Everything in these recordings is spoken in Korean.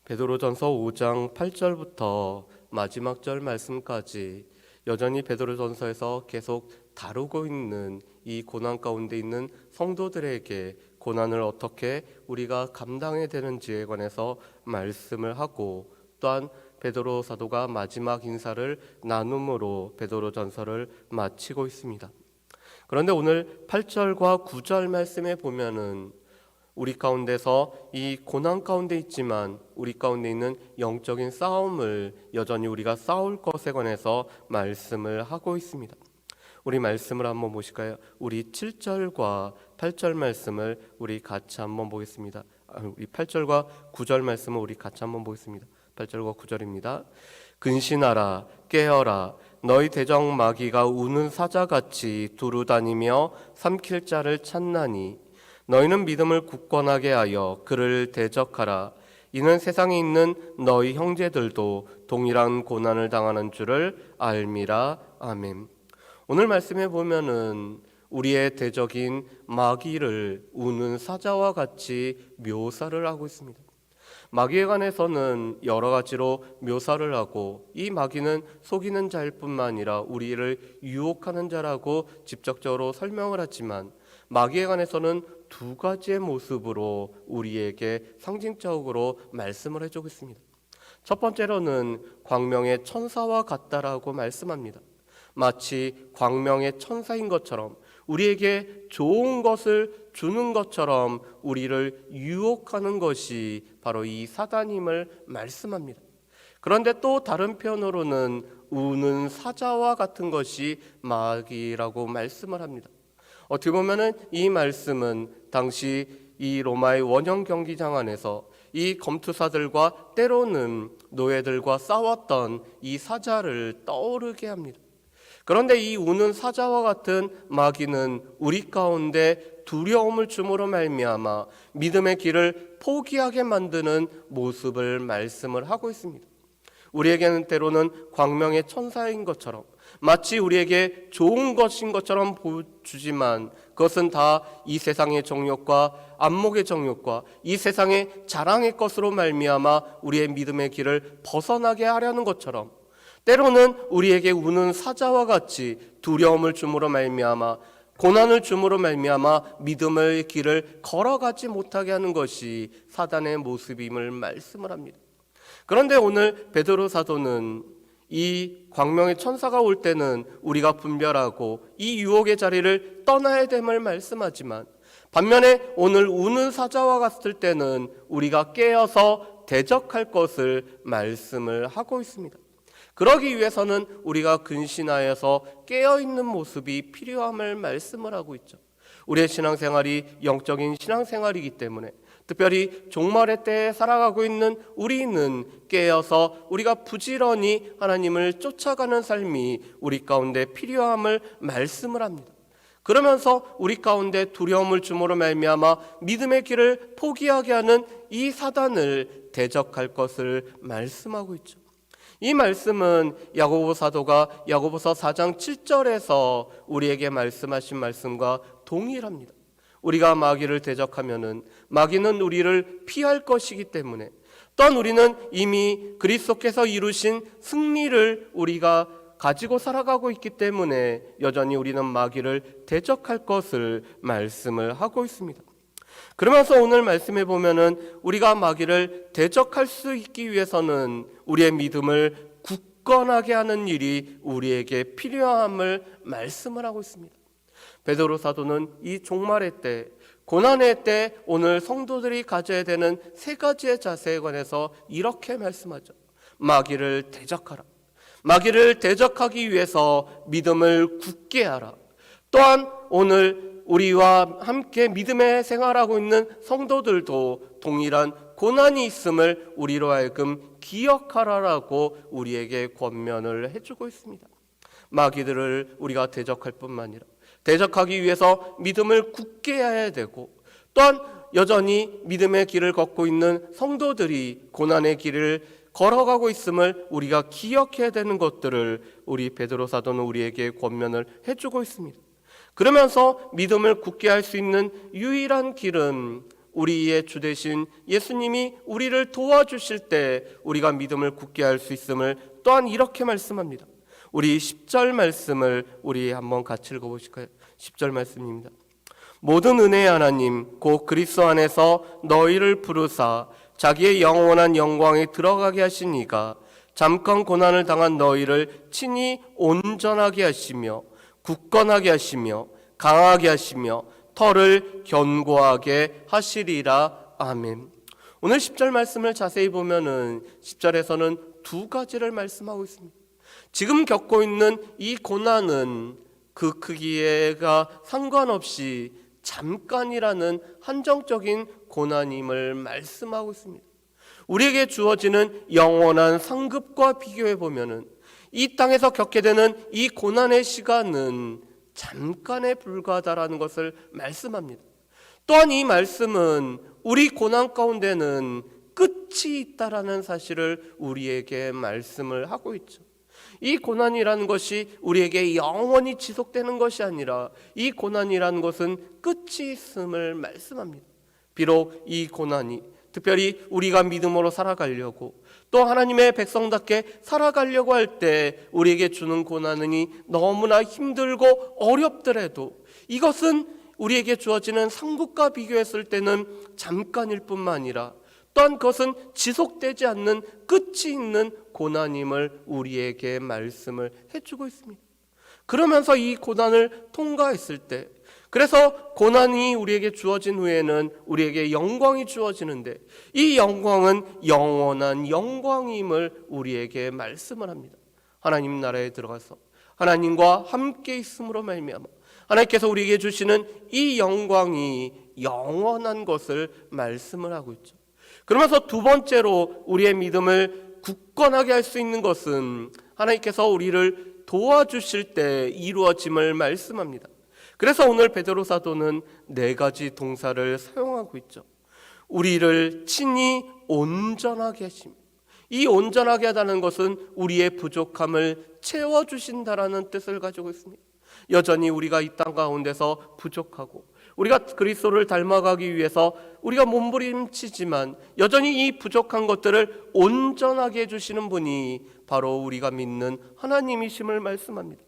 베드로전서 5장 8절부터 마지막 절 말씀까지 여전히 베드로전서에서 계속 다루고 있는 이 고난 가운데 있는 성도들에게 고난을 어떻게 우리가 감당해야 되는지에 관해서 말씀을 하고, 또한 베드로 사도가 마지막 인사를 나눔으로 베드로전서를 마치고 있습니다. 그런데 오늘 8절과 9절 말씀에 보면은 우리 가운데서 이 고난 가운데 있지만 우리 가운데 있는 영적인 싸움을 여전히 우리가 싸울 것에 관해서 말씀을 하고 있습니다. 우리 말씀을 한번 보실까요? 우리 7절과 8절 말씀을 우리 같이 한번 보겠습니다. 우리 8절과 9절 말씀을 우리 같이 한번 보겠습니다. 8절과 9절입니다. 근신하라, 깨어라. 너희 대적 마귀가 우는 사자같이 두루 다니며 삼킬 자를 찾나니 너희는 믿음을 굳건하게 하여 그를 대적하라. 이는 세상에 있는 너희 형제들도 동일한 고난을 당하는 줄을 알미라. 아멘. 오늘 말씀에 보면은 우리의 대적인 마귀를 우는 사자와 같이 묘사를 하고 있습니다. 마귀에 관해서는 여러 가지로 묘사를 하고, 이 마귀는 속이는 자일 뿐만 아니라 우리를 유혹하는 자라고 직접적으로 설명을 하지만, 마귀에 관해서는 두 가지의 모습으로 우리에게 상징적으로 말씀을 해주고 있습니다. 첫 번째로는 광명의 천사와 같다라고 말씀합니다. 마치 광명의 천사인 것처럼, 우리에게 좋은 것을 주는 것처럼 우리를 유혹하는 것이 바로 이 사단임을 말씀합니다. 그런데 또 다른 편으로는 우는 사자와 같은 것이 마귀라고 말씀을 합니다. 어떻게 보면은 이 말씀은 당시 이 로마의 원형 경기장 안에서 이 검투사들과 때로는 노예들과 싸웠던 이 사자를 떠오르게 합니다. 그런데 이 우는 사자와 같은 마귀는 우리 가운데 두려움을 줌으로 말미암아 믿음의 길을 포기하게 만드는 모습을 말씀을 하고 있습니다. 우리에게는 때로는 광명의 천사인 것처럼, 마치 우리에게 좋은 것인 것처럼 보여주지만 그것은 다 이 세상의 정욕과 안목의 정욕과 이 세상의 자랑의 것으로 말미암아 우리의 믿음의 길을 벗어나게 하려는 것처럼, 때로는 우리에게 우는 사자와 같이 두려움을 줌으로 말미암아, 고난을 줌으로 말미암아 믿음의 길을 걸어가지 못하게 하는 것이 사단의 모습임을 말씀을 합니다. 그런데 오늘 베드로 사도는 이 광명의 천사가 올 때는 우리가 분별하고 이 유혹의 자리를 떠나야 됨을 말씀하지만, 반면에 오늘 우는 사자와 같을 때는 우리가 깨어서 대적할 것을 말씀을 하고 있습니다. 그러기 위해서는 우리가 근신하여서 깨어있는 모습이 필요함을 말씀을 하고 있죠. 우리의 신앙생활이 영적인 신앙생활이기 때문에, 특별히 종말의 때에 살아가고 있는 우리는 깨어서 우리가 부지런히 하나님을 쫓아가는 삶이 우리 가운데 필요함을 말씀을 합니다. 그러면서 우리 가운데 두려움을 줌으로 말미암아 믿음의 길을 포기하게 하는 이 사단을 대적할 것을 말씀하고 있죠. 이 말씀은 야고보 사도가 야고보서 4장 7절에서 우리에게 말씀하신 말씀과 동일합니다. 우리가 마귀를 대적하면은 마귀는 우리를 피할 것이기 때문에, 또한 우리는 이미 그리스도께서 이루신 승리를 우리가 가지고 살아가고 있기 때문에 여전히 우리는 마귀를 대적할 것을 말씀을 하고 있습니다. 그러면서 오늘 말씀해 보면은 우리가 마귀를 대적할 수 있기 위해서는 우리의 믿음을 굳건하게 하는 일이 우리에게 필요함을 말씀을 하고 있습니다. 베드로 사도는 이 종말의 때, 고난의 때 오늘 성도들이 가져야 되는 세 가지의 자세에 관해서 이렇게 말씀하죠. 마귀를 대적하라. 마귀를 대적하기 위해서 믿음을 굳게 하라. 또한 오늘 우리와 함께 믿음의 생활하고 있는 성도들도 동일한 고난이 있음을 우리로 하여금 기억하라라고 우리에게 권면을 해주고 있습니다. 마귀들을 우리가 대적할 뿐만 아니라 대적하기 위해서 믿음을 굳게 해야 되고, 또한 여전히 믿음의 길을 걷고 있는 성도들이 고난의 길을 걸어가고 있음을 우리가 기억해야 되는 것들을 우리 베드로 사도는 우리에게 권면을 해주고 있습니다. 그러면서 믿음을 굳게 할 수 있는 유일한 길은 우리의 주 되신 예수님이 우리를 도와주실 때 우리가 믿음을 굳게 할 수 있음을 또한 이렇게 말씀합니다. 우리 10절 말씀을 우리 한번 같이 읽어보실까요? 10절 말씀입니다. 모든 은혜의 하나님 곧 그리스도 안에서 너희를 부르사 자기의 영원한 영광에 들어가게 하신 이가 잠깐 고난을 당한 너희를 친히 온전하게 하시며 굳건하게 하시며 강하게 하시며 터를 견고하게 하시리라. 아멘. 오늘 10절 말씀을 자세히 보면은 10절에서는 두 가지를 말씀하고 있습니다. 지금 겪고 있는 이 고난은 그 크기가 상관없이 잠깐이라는 한정적인 고난임을 말씀하고 있습니다. 우리에게 주어지는 영원한 상급과 비교해 보면은 이 땅에서 겪게 되는 이 고난의 시간은 잠깐에 불과하다라는 것을 말씀합니다. 또한 이 말씀은 우리 고난 가운데는 끝이 있다라는 사실을 우리에게 말씀을 하고 있죠. 이 고난이라는 것이 우리에게 영원히 지속되는 것이 아니라 이 고난이라는 것은 끝이 있음을 말씀합니다. 비록 이 고난이 특별히 우리가 믿음으로 살아가려고 또 하나님의 백성답게 살아가려고 할 때 우리에게 주는 고난이 너무나 힘들고 어렵더라도 이것은 우리에게 주어지는 상급과 비교했을 때는 잠깐일 뿐만 아니라 또한 그것은 지속되지 않는 끝이 있는 고난임을 우리에게 말씀을 해주고 있습니다. 그러면서 이 고난을 통과했을 때 그래서 고난이 우리에게 주어진 후에는 우리에게 영광이 주어지는데 이 영광은 영원한 영광임을 우리에게 말씀을 합니다. 하나님 나라에 들어가서 하나님과 함께 있음으로 말미암아 하나님께서 우리에게 주시는 이 영광이 영원한 것을 말씀을 하고 있죠. 그러면서 두 번째로 우리의 믿음을 굳건하게 할 수 있는 것은 하나님께서 우리를 도와주실 때 이루어짐을 말씀합니다. 그래서 오늘 베드로 사도는 네 가지 동사를 사용하고 있죠. 우리를 친히 온전하게 하십니다. 이 온전하게 하다는 것은 우리의 부족함을 채워주신다라는 뜻을 가지고 있습니다. 여전히 우리가 이 땅 가운데서 부족하고 우리가 그리스도를 닮아가기 위해서 우리가 몸부림치지만 여전히 이 부족한 것들을 온전하게 해주시는 분이 바로 우리가 믿는 하나님이심을 말씀합니다.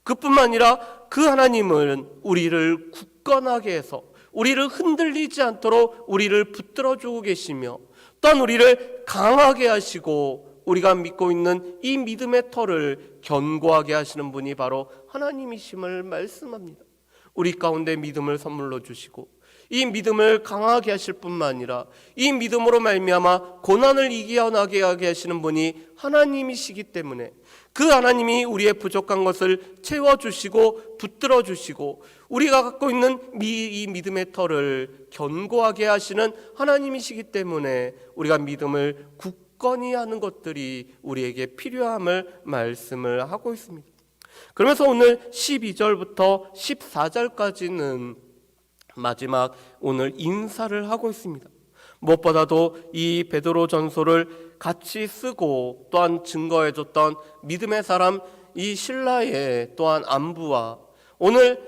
그뿐만 아니라 그 하나님은 우리를 굳건하게 해서 우리를 흔들리지 않도록 우리를 붙들어주고 계시며 또한 우리를 강하게 하시고 우리가 믿고 있는 이 믿음의 터를 견고하게 하시는 분이 바로 하나님이심을 말씀합니다. 우리 가운데 믿음을 선물로 주시고 이 믿음을 강하게 하실 뿐만 아니라 이 믿음으로 말미암아 고난을 이겨나게 하게 하시는 분이 하나님이시기 때문에 그 하나님이 우리의 부족한 것을 채워주시고 붙들어주시고 우리가 갖고 있는 이 믿음의 터를 견고하게 하시는 하나님이시기 때문에 우리가 믿음을 굳건히 하는 것들이 우리에게 필요함을 말씀을 하고 있습니다. 그러면서 오늘 12절부터 14절까지는 마지막 오늘 인사를 하고 있습니다. 무엇보다도 이 베드로 전서를 같이 쓰고 또한 증거해줬던 믿음의 사람 이 실라의 또한 안부와 오늘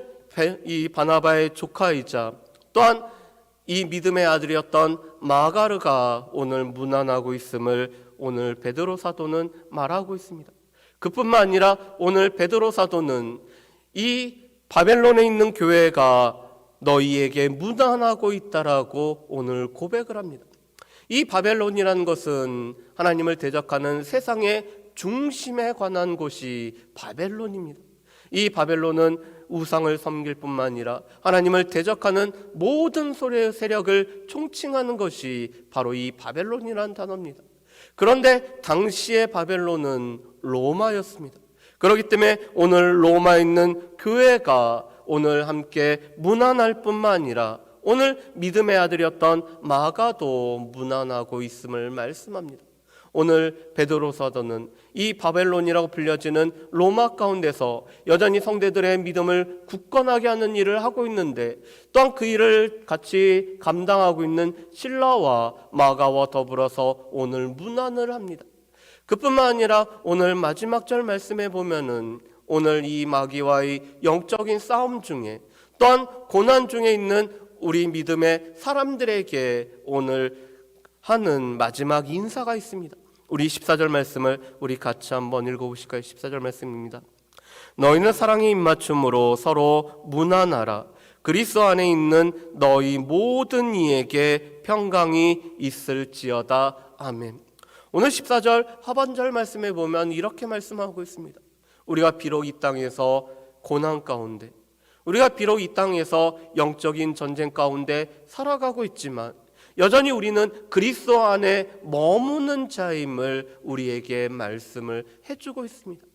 이 바나바의 조카이자 또한 이 믿음의 아들이었던 마가르가 오늘 문안하고 있음을 오늘 베드로 사도는 말하고 있습니다. 그뿐만 아니라 오늘 베드로 사도는 이 바벨론에 있는 교회가 너희에게 문안하고 있다라고 오늘 고백을 합니다. 이 바벨론이라는 것은 하나님을 대적하는 세상의 중심에 관한 곳이 바벨론입니다. 이 바벨론은 우상을 섬길 뿐만 아니라 하나님을 대적하는 모든 소리의 세력을 총칭하는 것이 바로 이 바벨론이라는 단어입니다. 그런데 당시의 바벨론은 로마였습니다. 그렇기 때문에 오늘 로마에 있는 교회가 오늘 함께 문안할 뿐만 아니라 오늘 믿음의 아들이었던 마가도 문안하고 있음을 말씀합니다. 오늘 베드로 사도는 이 바벨론이라고 불려지는 로마 가운데서 여전히 성도들의 믿음을 굳건하게 하는 일을 하고 있는데 또한 그 일을 같이 감당하고 있는 실라와 마가와 더불어서 오늘 문안을 합니다. 그뿐만 아니라 오늘 마지막 절 말씀에 보면은 오늘 이 마귀와의 영적인 싸움 중에 또한 고난 중에 있는 우리 믿음의 사람들에게 오늘 하는 마지막 인사가 있습니다. 우리 14절 말씀을 우리 같이 한번 읽어보실까요? 14절 말씀입니다. 너희는 사랑의 입맞춤으로 서로 문안하라. 그리스도 안에 있는 너희 모든 이에게 평강이 있을지어다. 아멘. 오늘 14절 하반절 말씀에 보면 이렇게 말씀하고 있습니다. 우리가 비록 이 땅에서 고난 가운데, 우리가 비록 이 땅에서 영적인 전쟁 가운데 살아가고 있지만 여전히 우리는 그리스도 안에 머무는 자임을 우리에게 말씀을 해주고 있습니다.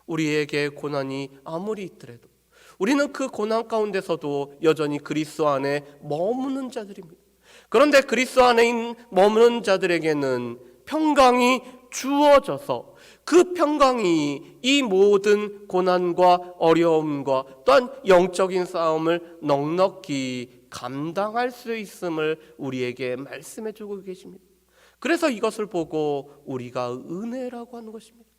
우리에게 고난이 아무리 있더라도 우리는 그 고난 가운데서도 여전히 그리스도 안에 머무는 자들입니다. 그런데 그리스도 안에 머무는 자들에게는 평강이 주어져서 그 평강이 이 모든 고난과 어려움과 또한 영적인 싸움을 넉넉히 감당할 수 있음을 우리에게 말씀해 주고 계십니다. 그래서 이것을 보고 우리가 은혜라고 하는 것입니다.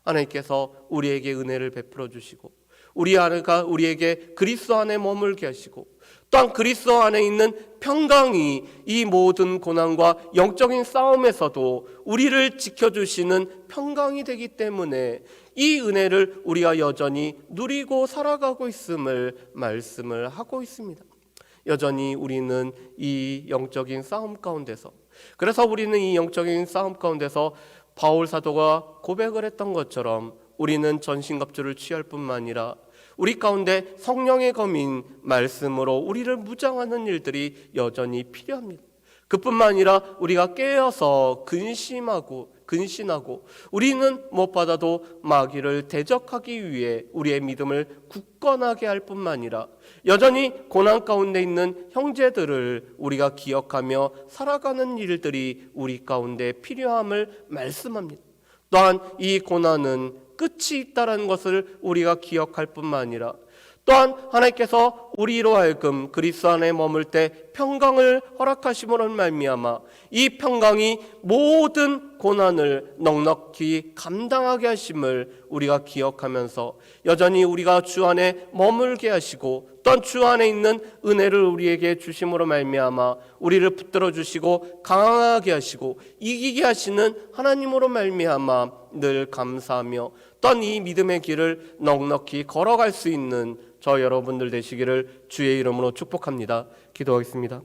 하나님께서 우리에게 은혜를 베풀어 주시고 우리에게 그리스도 안에 머물게 하시고 또한 그리스도 안에 있는 평강이 이 모든 고난과 영적인 싸움에서도 우리를 지켜주시는 평강이 되기 때문에 이 은혜를 우리가 여전히 누리고 살아가고 있음을 말씀을 하고 있습니다. 여전히 우리는 이 영적인 싸움 가운데서, 그래서 우리는 이 영적인 싸움 가운데서 바울 사도가 고백을 했던 것처럼 우리는 전신갑주를 취할 뿐만 아니라 우리 가운데 성령의 검인 말씀으로 우리를 무장하는 일들이 여전히 필요합니다. 그뿐만 아니라 우리가 깨어서 근신하고 우리는 무엇보다도 마귀를 대적하기 위해 우리의 믿음을 굳건하게 할 뿐만 아니라 여전히 고난 가운데 있는 형제들을 우리가 기억하며 살아가는 일들이 우리 가운데 필요함을 말씀합니다. 또한 이 고난은 끝이 있다는 것을 우리가 기억할 뿐만 아니라 또한 하나님께서 우리로 하여금 그리스도 안에 머물 때 평강을 허락하심으로 말미암아 이 평강이 모든 고난을 넉넉히 감당하게 하심을 우리가 기억하면서 여전히 우리가 주 안에 머물게 하시고 또한 주 안에 있는 은혜를 우리에게 주심으로 말미암아 우리를 붙들어 주시고 강하게 하시고 이기게 하시는 하나님으로 말미암아 늘 감사하며 또한 이 믿음의 길을 넉넉히 걸어갈 수 있는 저 여러분들 되시기를 주의 이름으로 축복합니다. 기도하겠습니다.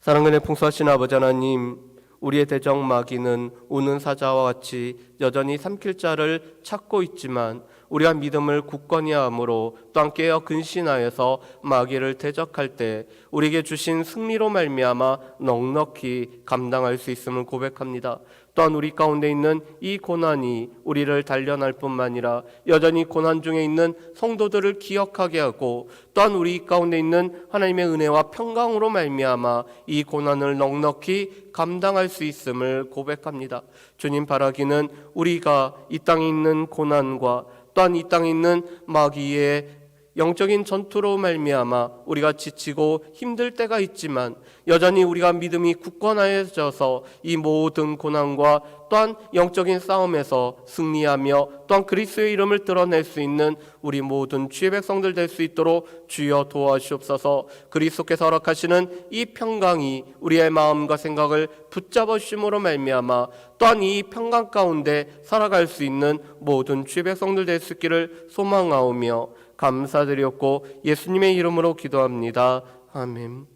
사랑은혜 풍성하신 아버지 하나님, 우리의 대적 마귀는 우는 사자와 같이 여전히 삼킬 자를 찾고 있지만 우리가 믿음을 굳건히 함으로 또한 깨어 근신하여서 마귀를 대적할 때 우리에게 주신 승리로 말미암아 넉넉히 감당할 수 있음을 고백합니다. 또한 우리 가운데 있는 이 고난이 우리를 단련할 뿐만 아니라 여전히 고난 중에 있는 성도들을 기억하게 하고 또한 우리 가운데 있는 하나님의 은혜와 평강으로 말미암아 이 고난을 넉넉히 감당할 수 있음을 고백합니다. 주님 바라기는 우리가 이 땅에 있는 고난과 또한 이 땅에 있는 마귀의 영적인 전투로 말미암아 우리가 지치고 힘들 때가 있지만 여전히 우리가 믿음이 굳건해져서 이 모든 고난과 또한 영적인 싸움에서 승리하며 또한 그리스도의 이름을 드러낼 수 있는 우리 모든 주의 백성들 될 수 있도록 주여 도와주옵소서. 그리스도께서 허락하시는 이 평강이 우리의 마음과 생각을 붙잡아 주심으로 말미암아 또한 이 평강 가운데 살아갈 수 있는 모든 주의 백성들 될 수 있기를 소망하오며 감사드렸고 예수님의 이름으로 기도합니다. 아멘.